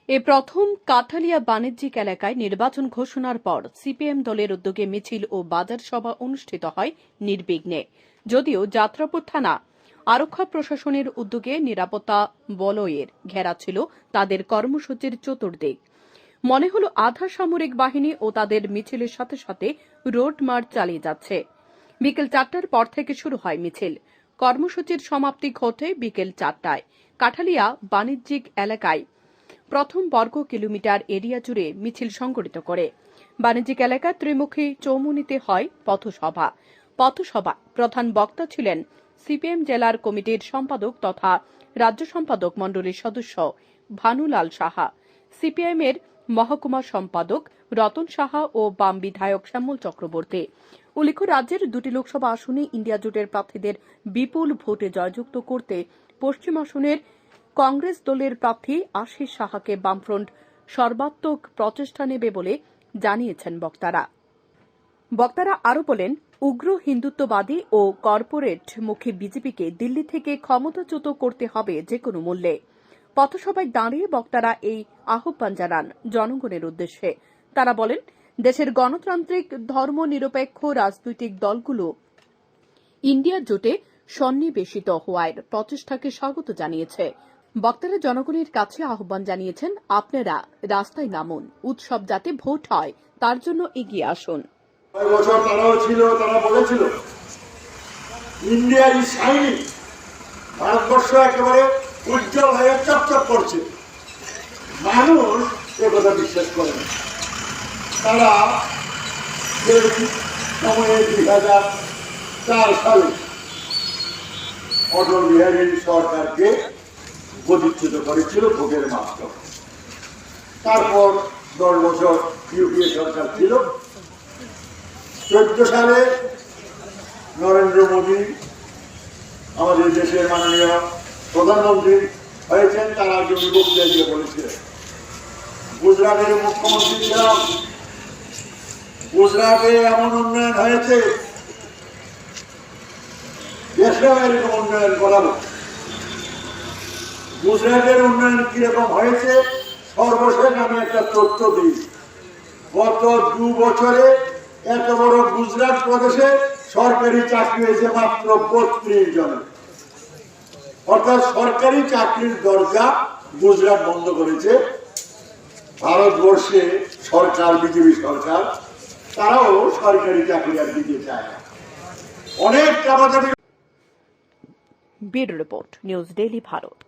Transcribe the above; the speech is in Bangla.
এ প্রথম কাঠালিয়া বাণিজ্যিক এলাকায় নির্বাচন ঘোষণার পর সিপিএম দলের উদ্যোগে মিছিল ও বাজার সভা অনুষ্ঠিত হয় নির্বিঘ্নে। যদিও যাত্রাপুর থানা আরক্ষা প্রশাসনের উদ্যোগে নিরাপত্তা বলয়ের ঘেরা ছিল তাদের কর্মসূচির চতুর্দিক। মনে হল আধা সামরিক বাহিনী ও তাদের মিছিলের সাথে সাথে রোড মার্চ চালিয়ে যাচ্ছে। বিকেল 4টার পর থেকে শুরু হয় মিছিল। কর্মসূচির সমাপ্তি ঘটে বিকেল 4টায়। কাঠালিয়া বাণিজ্যিক এলাকায় প্রথম বর্গ কিলোমিটার এরিয়া জুড়ে মিছিল সংগঠিত করে। বাণিজ্যিক এলাকার ত্রিমুখী চৌমুহনীতে হয় পথসভা। পথসভায় প্রধান বক্তা ছিলেন সিপিএম জেলার কমিটির সম্পাদক তথা রাজ্য সম্পাদক মণ্ডলীর সদস্য ভানুলাল সাহা, সিপিএম এর মহকুমা সম্পাদক রতন সাহা ও বাম বিধায়ক শ্যামল চক্রবর্তী। উল্লেখ্য, রাজ্যের দুটি লোকসভা আসনে ইন্ডিয়া জোটের প্রার্থীদের বিপুল ভোটে জয়যুক্ত করতে পশ্চিম আসনের কংগ্রেস দলের প্রার্থী আশিস সাহাকে বামফ্রন্ট সর্বাত্মক প্রচেষ্টা নেবে বলে জানিয়েছেন বক্তারা আরও বলেন, উগ্র হিন্দুত্ববাদী ও কর্পোরেটমুখী বিজেপিকে দিল্লি থেকে ক্ষমতাচ্যুত করতে হবে যেকোনো মূল্যে। পথসভায় দাঁড়িয়ে বক্তারা এই আহ্বান জানান জনগণের উদ্দেশ্যে। তারা বলেন, দেশের গণতান্ত্রিক ধর্মনিরপেক্ষ রাজনৈতিক দলগুলো ইন্ডিয়া জোটে সন্নিবেশিত হওয়ার প্রচেষ্টাকে স্বাগত জানিয়েছে। বক্তারা জনগণের কাছে আহ্বান জানিয়েছেন, আপনারা রাস্তায় নামুন, উৎসব যাতে ভোট হয় তার জন্য এগিয়ে আসুন। বছর তারাও ছিল, তারা বলেছিল ইন্ডিয়া ইজ শাইনিং, ভারতবর্ষ একেবারে উজ্জ্বল হয়ে চকচক করছে। মানুষ এ কথা বিশ্বাস করে না। তারা সময়ে 2004 সালে অটল বিহারী সরকারকে গদিচ্যুত করেছিল ভোটের মাধ্যমে। তারপর 10 বছর ইউপিএ সরকার ছিল। 14 সালে নরেন্দ্র মোদী আমাদের দেশের মাননীয় প্রধানমন্ত্রী হয়েছেন। তার আগে উনি বক্তৃতা দিয়ে বলেছিলেন, গুজরাটের মুখ্যমন্ত্রী ছিলাম, গুজরাটে এমন উন্নয়ন হয়েছে, দেশেও এরকম উন্নয়ন করাবো। গুজরাটের উন্নয়ন কিরকম হয়েছে সর্বশেষ আমি একটা তথ্য দিই। গত 2 বছরে এত বড় গুজরাট প্রদেশে সরকারি চাকরি হয়েছে মাত্র 32 জনের। অর্থাৎ সরকারি চাকরির দরজা গুজরাট বন্ধ করেছে। ভারতবর্ষে সরকার, বিজেপি সরকার, তারাও সরকারি চাকরি আর দিতে চায় না। অনেক চাপাচাপি। Bureau report, news daily Bharat.